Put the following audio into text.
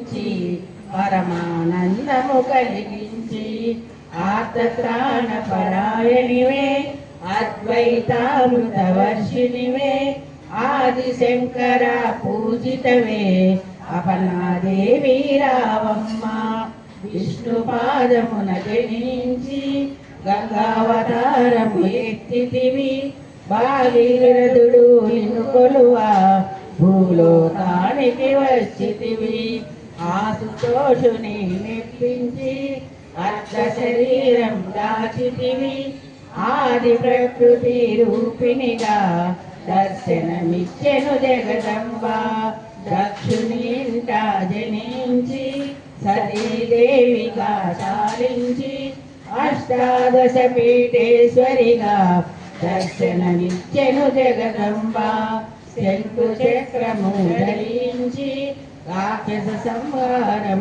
రక్షించి పరమానందము కలిగించి ఆర్తత్రాణ పరాయణివే అద్వైతామృతవర్షిణివే ఆదిశంకర పూజితవే అపనాదేవి రావమ్మ విష్ణుపాదమున జనించి గంగావతారము ఎత్తితివి భాగీరథుడు నిన్ను కొలువా భూలోకానికి వచ్చితివి ఆశుతోషుని మెప్పించి అర్ధ శరీరం దాచితివి ఆది ప్రకృతి రూపిణిగా దర్శనమిచ్చెను జగదంబ దక్షుని ఇంట జనించి సతీదేవిగా చాలించి అష్టాదశ పీఠేశ్వరిగా దర్శనమిచ్చెను జగదంబ శంకు చక్రము ధరించి రాక్షస సంహారం